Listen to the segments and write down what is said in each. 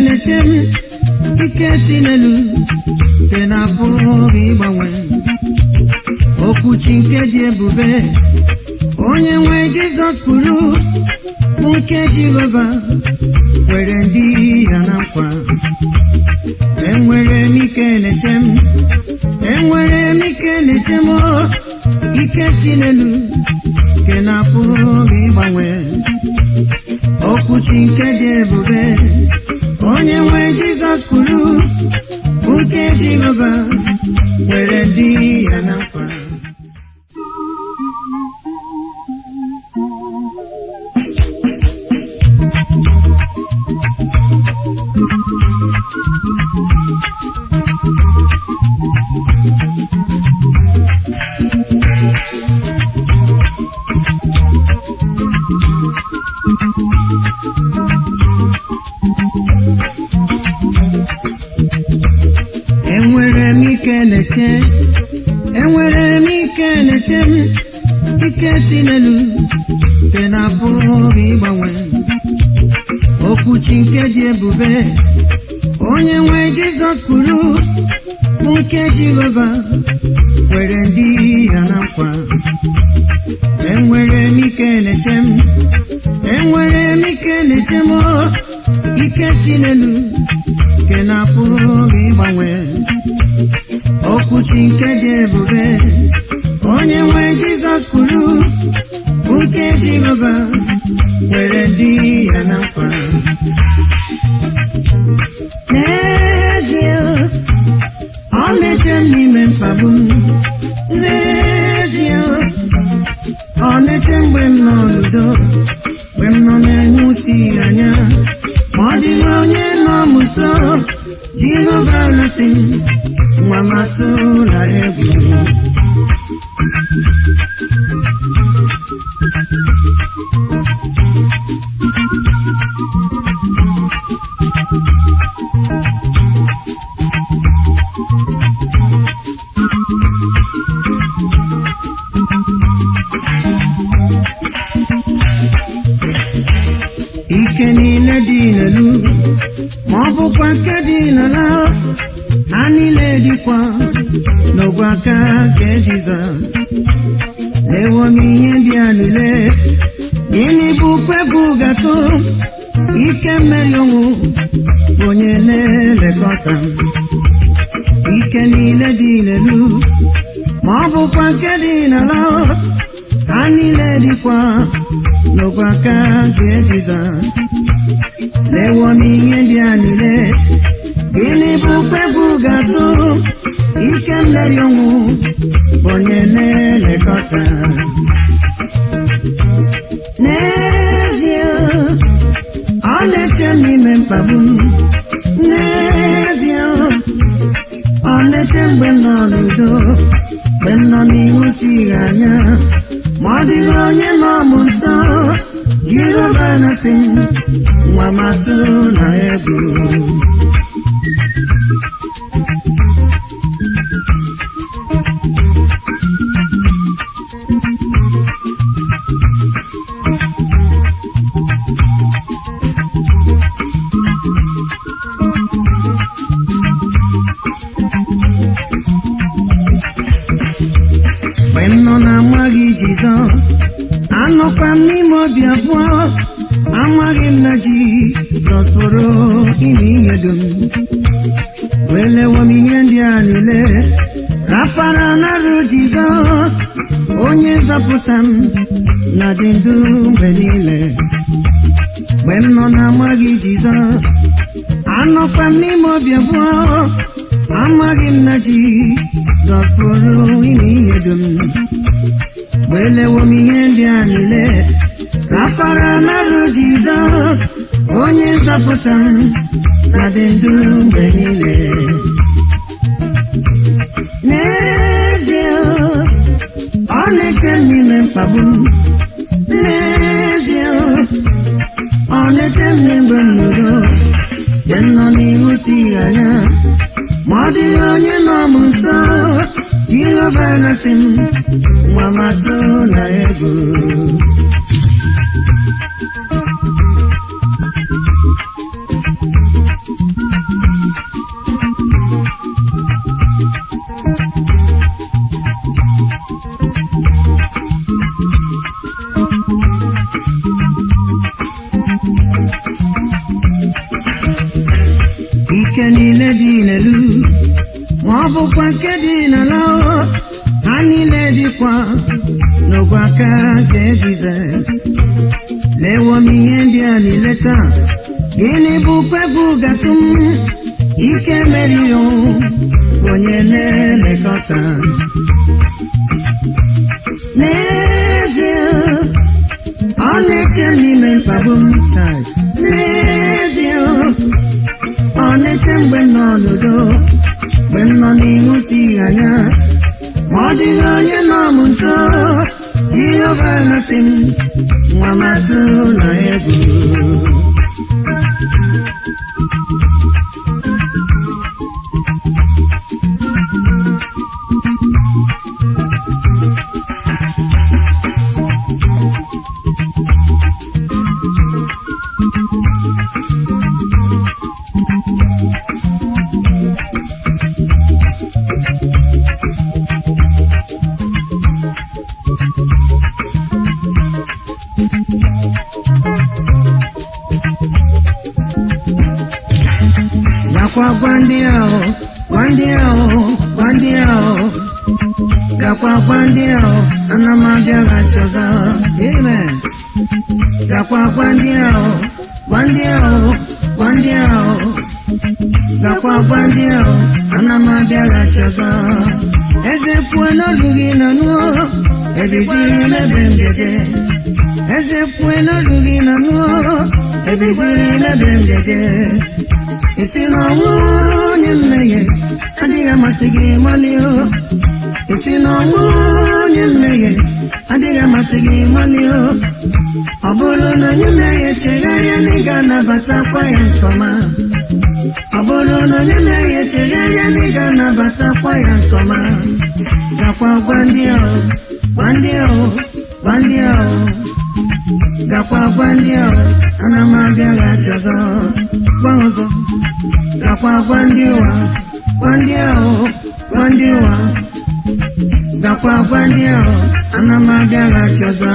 na-eche m ike si n'elu nke na-apụghị ịgbanwe okwuchi nke dị ebube onye nwe Jizọs kwuru bụ nke Jehova kwere ndị ya na nkwa enwere m ike na-eche m enwere m ike na-eche m ike si n'elu nke na-apụghị ịgbanwe okwuchi nke dị ebube onye nwe Jizọs kwuru bụ nke Jehova kwere ndị ya na nkwa enwere m ike na-eche m ike si n'elu nke na-apụghị ịgbanwe okwuchi nke dị ebube onye nwe Jizọs kwuru bụ nke Jehova kwere ndị ya na nkwa enwere m ike na-eche m enwere m ike na-eche m ike si n'elu nke na-apụghị ịgbanwe okwuchi nke dị ebube onye nwe Jizọs kwuru bụ nke Jehova kwere ndị ya na nkwa n'ezie ọ na-eche m n'ime mkpagbu m n'ezie ọ na-eche mgbe m nọ n'udo mgbe m nọ na-enwusi anya ma ọ dịghị onye nọ m nso Jehova na-asị nwa m atụla egwu ike niile dị n'elu ma ọ bụkwa nke dị n'ala ha niile dịkwa n'ogwe aka nke Jizọs lewo m ihe ndị a niile gịnị bụ kwebu gatụ ike mmeri ọnwụ onye na-elekọta ike niile dị n'elu ma ọ bụkwa nke dị n'ala ha niile dịkwa n'ogwe aka nke Jizọs lewo m ihe ndị a niile gịnị bụ kwebu gatụ ike mmeri ọnwụ onye na-elekọta n'ezie ọ na-eche m n'ime mkpagbu n'ezie ọ na-eche mgbe m nọ n'udo mgbe m nọ n'ihu sighị anya ma ọ dịghị onye nọ m nso Jehova na-asị nwa m atụla egwu mgbe m nọ na-amaghị Jizọs anọkwa m n'ime obi abụọ amaghị m na Jizọs pụrụ ime ihe dum welewo m ihe ndị a niile rapara n'arụ Jizọs onye nzọpụta m na dị ndụ mgbe niile mgbe m nọ na-amaghị Jizọs anọkwa m n'ime obi abụọ amaghị m na Jizọs pụrụ ime ihe dum welewo m ihe ndị a niile rapara n'arụ Jizọs onye nzọpụta m na dị ndụ mgbe niile n'ezie ọ na-eche m n'ime mkpagbu n'ezie ọ na-eche m n'ime n'udo mgbe m nọ n'ihu sighị anya ma ọ dịghị onye nọ m nso Jehova na-asị m nwa m atụla egwu ike niile dị n'elu ma ọ bụkwa nke dị n'ala ha niile dịkwa n'ogwe aka nke Jizọs. Lewo m ihe ndị a niile taa, gịnị bụkwa egwu gatụ m? Ike meriri onye na-elekọta. N'ezie ọ na-eche n'ime mkpagbu m taa. N'ezie ọ na-eche mgbe m nọ n'udo, mgbe m nọ n'ihu si anya, ma ọ dịghị onye nọ m nso. Jehova na-asị m, nwa m atụla egwu. Gakwa ndị ahụ, gakwa ndị ahụ, ana m abịaghachi ọzọ. Amen. Gakwa ndị ahụ, gakwa ndị ahụ, ana m abịaghachi ọzọ. Eze kwuo n'olu gị na nụọ, ebiziri n'ebe m jeje. Eze kwuo n'olu gị na nụọ, ebiziri n'ebe m jeje. Isi n'ọnwụ onye mmehie adịghị amasị gị malio. Isi n'ọnwụ onye mmehie adịghị amasị gị malio. Ọ bụrụ na onye mmehie chegharịa na ị ga-anabatakwa ya nke ọma. Ọ bụrụ na onye mmehie chegharịa na ị ga-anabatakwa ya nke ọma. Gakwa gwa ndị ahụ, gakwa gwa ndị ahụ, ana m abịaghachi ọzọ. Gwa ọzọ, gakwa gwa ndị ụwa, gakwa gwa ndị ahụ, ana m abịaghachi ọzọ.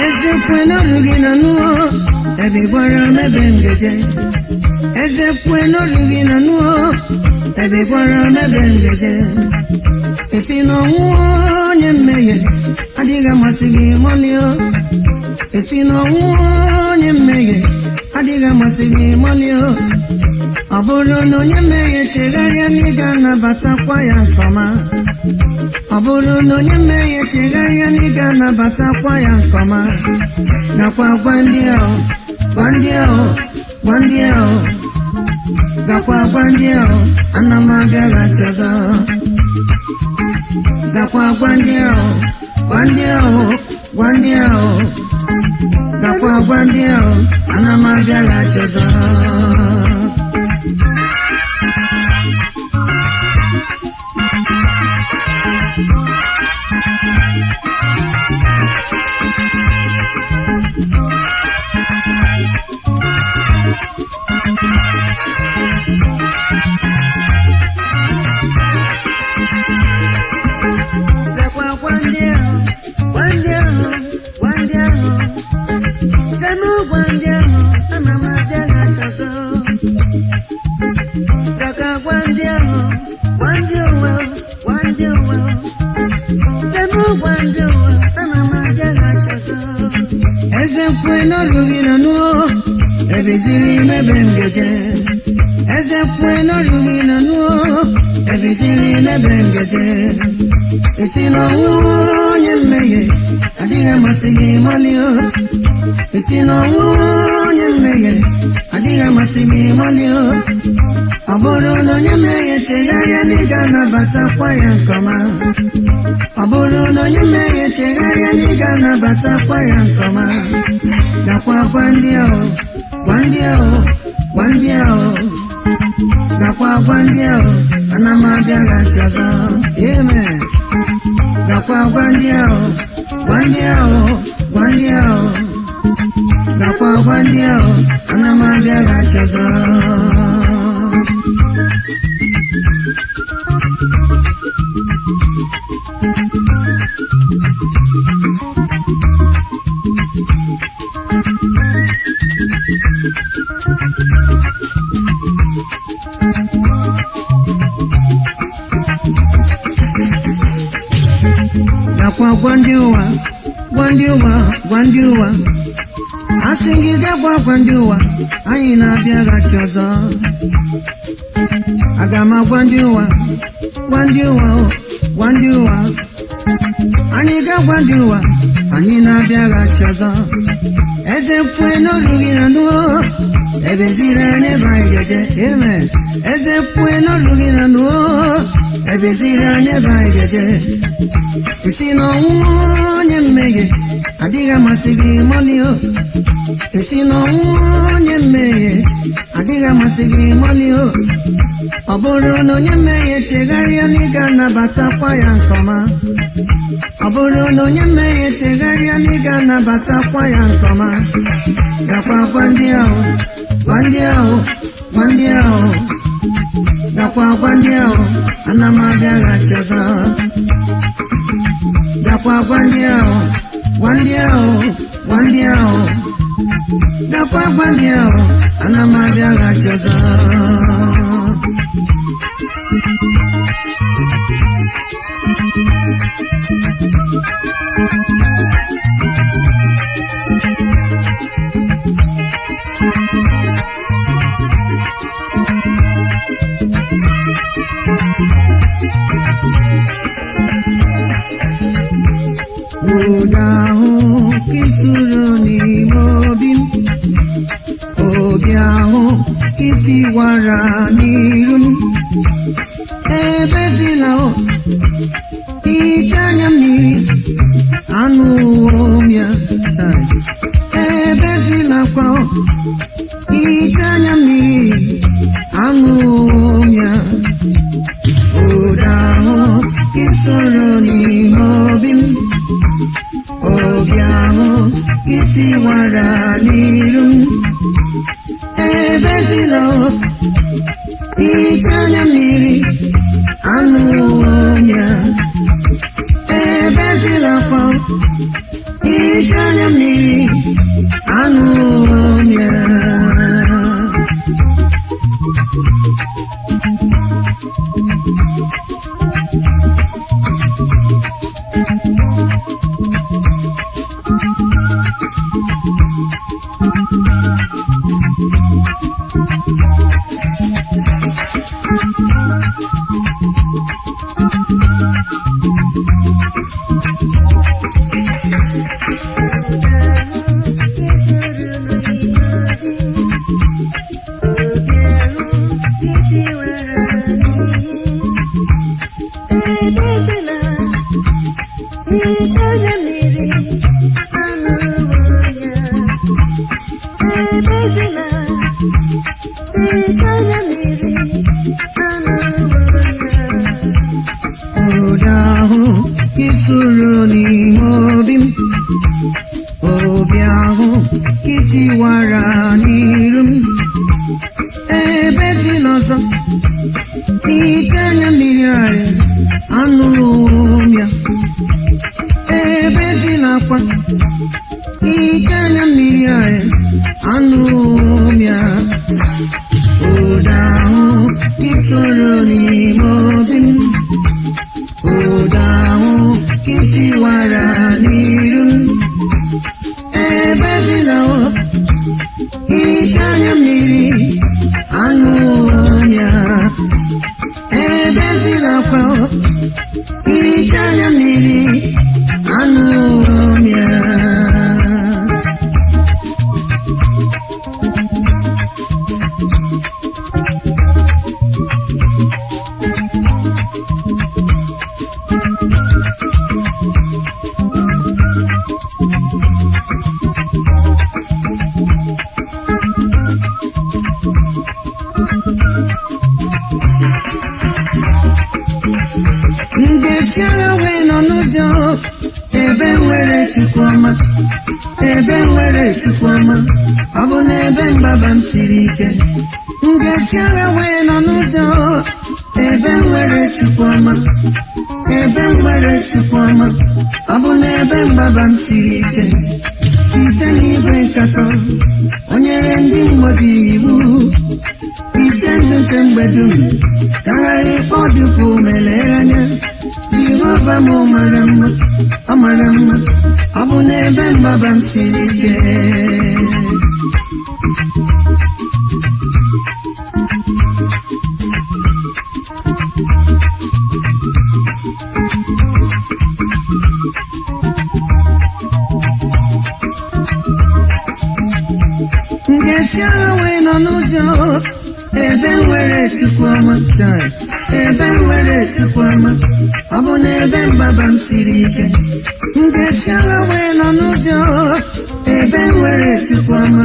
Eze kwe n'olu gị na nụọ, ebe gwara m ebe m ga-eje. Eze kwe n'olu gị na nụọ, ebe gwara m ebe m ga-eje. Esi n'ọnwụ onye mmehie adịghị amasị gị malio. Esi n'ọnwụ onye mmehie adịghị amasị gị malio. Ọ bụrụ na onye mmehie chegharịa na ị ga-anabatakwa ya nke ọma. Ọ bụrụ na onye mmehie chegharịa na ị ga-anabatakwa ya nke ọma. Gakwa gwa ndị ahụ, gakwa gwa ndị ahụ, ana m abịaghachi ọzọ. Gakwa gwa ndị ahụ, gakwa gwa ndị ahụ, ana m abịaghachi ọzọ. Eze kwe n'olu gị na nụọ, ebiziri n'ebe m ga-eje. Eze kwe n'olu gị na nụọ, ebiziri n'ebe m ga-eje. Esi n'ọnwụ onye mmehie adịghị amasị gị malio. Esi n'ọnwụ onye mmehie adịghị amasị gị malio. Ọ bụrụ na onye mmehie chegharịa na ị ga-anabatakwa ya nke ọma. Ọ bụrụ na onye mmehie chegharịa na ị ga-anabatakwa ya nke ọma. Gakwa gwa ndị ahụ, gakwa gwa ndị ahụ, ana m abịaghachi ọzọ. Amen. Gakwa gwa ndị ahụ, ndị ụwa gwa ndị ụwa asị gị gagwa gwa ndị ụwa anyị na-abịaghachi ọzọ aga m agwa ndị ụwa gwa ndị ụwa gwa ndị ụwa anyị ga-agwa ndị ụwa anyị na-abịaghachi ọzọ eze kwue n'olu gị na nuo ebeziri anyị ebe anyị ga-eje amen eze kwue n'olu gị na nuo ebeziri anyị ebe anyị ga-eje isi na ọnwụnwa onye mmehie adịghị amasị gị mọlio esi na ọnwụnwa onye mmehie adịghị amasị gị mọlio ọ bụrụ na onye mmehie chegharịa na ị ga-anabatakwa ya nke ọma ọ bụrụ na onye mmehie chegharịa na ị ga-anabatakwa ya nke ọma gakwa gwa ndị ahụ gwa ndị ahụ gwa ndị ahụ gakwa gwa ndị ahụ ana m abịaghachi ọzọ gakwa gwa ndị ahụ gwa ndị ahụ gwa ndị ahụ gakwa gwa ndị ahụ ana m abịaghachi ọzọ ụda ahụ kisuru n'ime obi m obi ahụ kitiwara n'iru m ebezila ije anya mmiri anụwo m ya ebezila kwa ije anya mmiri anụwo m ya ụda ahụ kisuru n'ime obi m obi ahụ kitiwara n'iru m ebezila ije anya mmiri anụwo m ya ebezila kwa ije anya mmiri anụwo m ya ụda ahụ kisuru n'ime obi m obi ahụ kitiwara n'iru m ebezila ọzọ ije anya mmiri anyị anụwo m ya ebezila akwa ije anya mmiri anyị anụwo m ya ụda ahụ kisuru n'ime obi m ụda ahụ kitiwara n'iru m ebezila ije anya mmiri anụwo m ya ebezila kwa ije anya mmiri anụwo m ya ngesi agha wee nọ n'ụjọ ebe nwere Chukwuma ebe nwere Chukwuma ọ bụ n'ebe mgbaba m siri ike ngesi agha wee nọ n'ụjọ ebe nwere Chukwuma ebe nwere Chukwuma ọ bụ n'ebe mgbaba m siri ike site n'igwe nkatọ o nyere ndị mmadụ iwu iche ndụ che mgbe dum ka ghara ịkpọ Chukwu meleghe anya Jehova m mara mma, ọ mara mma, ọ bụ n'ebe mgbaba m siri ike. Ngesi agha wee nọ n'ụjọ, ebe nwere Chukwu ọma, ebe nwere Chukwu ọma, ọ bụ n'ebe mgbaba m siri ike. Ngesi agha wee nọ n'ụjọ, ebe nwere Chukwu ọma,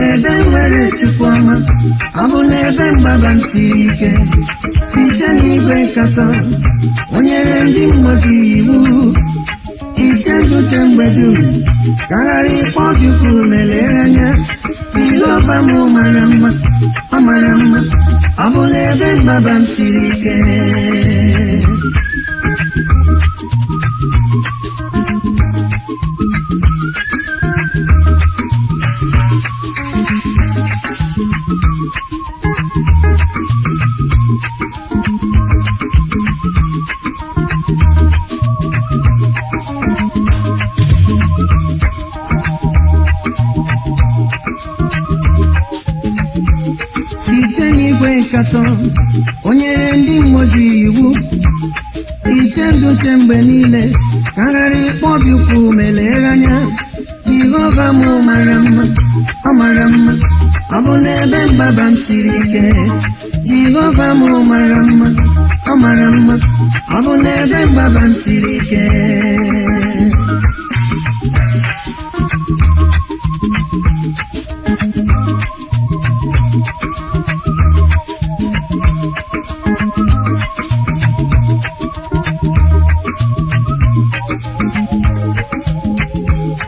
ebe nwere Chukwu ọma, ọ bụ n'ebe mgbaba m siri ike. Site n'igwe nkatọ, o nyere ndị mmadụ iwu, iche nduche mgbe dum, ka ghara ịkpọ Chukwu melere anya. Jehova m mara mma, ọ mara mma, ọ bụ n'ebe mgbaba m siri ike. Site n'igwe nkatọ, o nyere ndị mmụọ iwu, iche nduche mgbe niile, ka ghara ịkpọ Chukwu melere anya. Jehova m mara mma, ọ mara mma, ọ bụ n'ebe mgbaba m siri ike. Jehova m mara mma, ọ mara mma, ọ bụ n'ebe mgbaba m siri ike.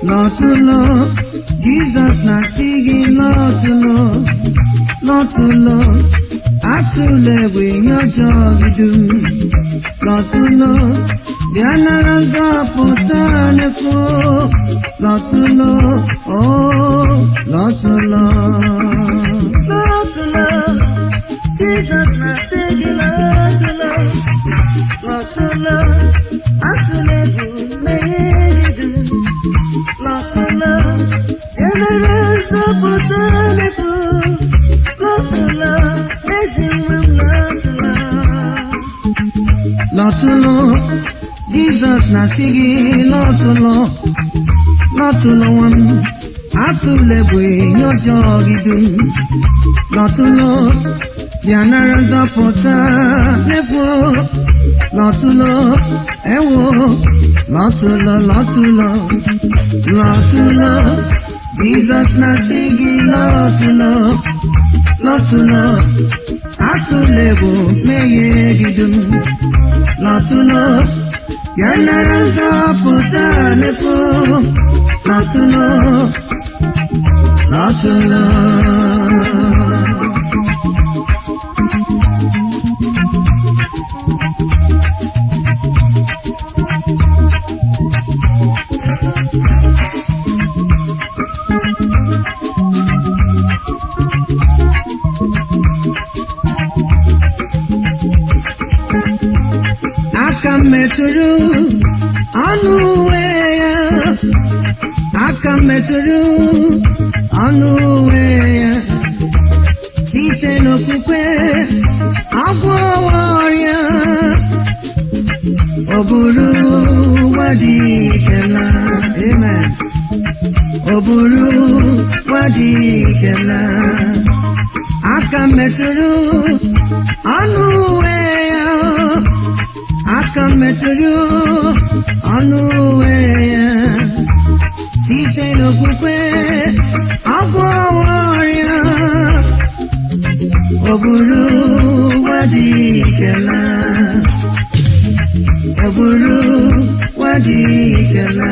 Lọtụlọ, Jizọs na-asị gị lọtụlọ, lọtụlọ, atụla egwu ihe ọjọọ gị dum. Lọtụlọ, bịa nara nzọpụta n'efu. Lọtụlọ, lọtụlọ, lọtụlọ, Jizọs na-asị gị lọtụlọ, lọtụlọ, atụla egwu mmehie gị dum. Lọtụlọ, bịa nara nzọpụta n'efu. Lọtụlọ, ezi nwe m lọtụlọ. Lọtụlọ, Jizọs na-asị gị lọtụlọ, lọtụlọ nwa m, atụla egwu ihe ọjọọ gị dum. Lọtụlọ, bịa nara nzọpụta n'efu. Lọtụlọ, ewo, lọtụlọ, lọtụlọ, lọtụlọ, Jizọs na-asị gị lọtụlọ, lọtụlọ, atụla egwu mmehie gị dum. Lọtụlọ, bịa nara nzọpụta n'efu. Lọtụlọ, lọtụlọ. Aka metụrụ ọnụ uwe ya, aka metụrụ ọnụ uwe ya, site n'okwukwe agwọ ọrịa. O buru ụwa dị ikela, amen. O buru ụwa dị ikela, aka metụrụ ọnụ uwe ya, aka metụrụ ọnụ uwe ya, site n'okwukwe agwọ ọrịa. O buru ụwa dị ikela, o buru ụwa dị ikela.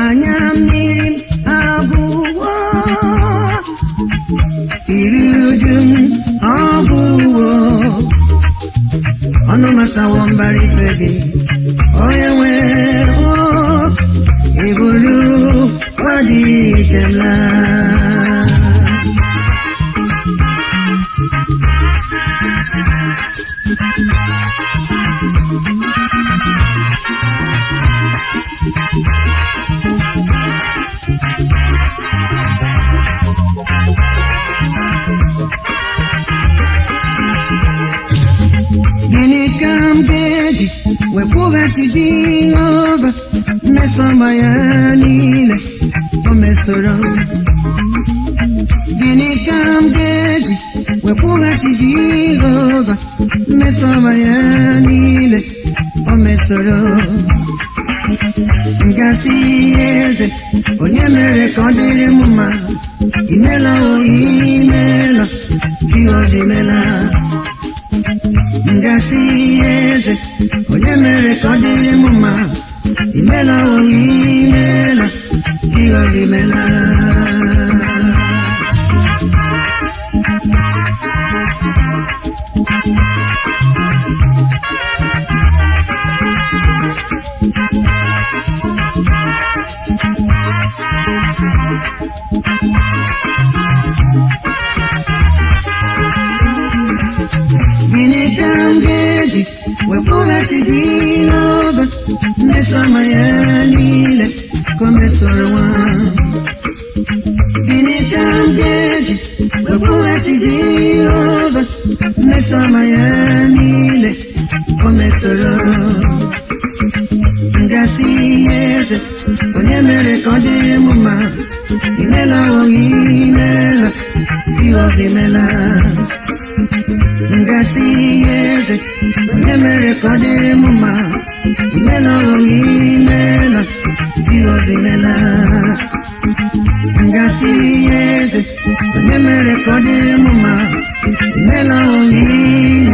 Anya mmiri m agwụwo, iru uju m agwụwo, ọnụ masawo mbara ife gị, onye nwe iburu ụwa dị ikela. mkpụghachi Jehova mmesoma ya niile o mesoro gịnị ka m ga-eji wee kwụghachi Jehova mmesoma ya niile o mesoro ngasị eze onye mere ka ọ dịrị m mma imela o imela Jehova imela ngasị eze onye mere ka ọ dịrị m mma imela o imela Jehova imela gịnị ka m ga-eji wee kwụghachi Jehova mmesoma ya niile ka o mesoro nwa gịnị ka m ga-eji wee kwụghachi Jehova mmesoma ya niile ka o mesoro ngasị eze onye mere ka ọ dịrị m mma imela o imela Jehova imela ngasị eze onye mere ka ọ dịrị m mma imela o imela Jehova imela ngasị eze onye mere ka ọ dịrị m mma imela o imela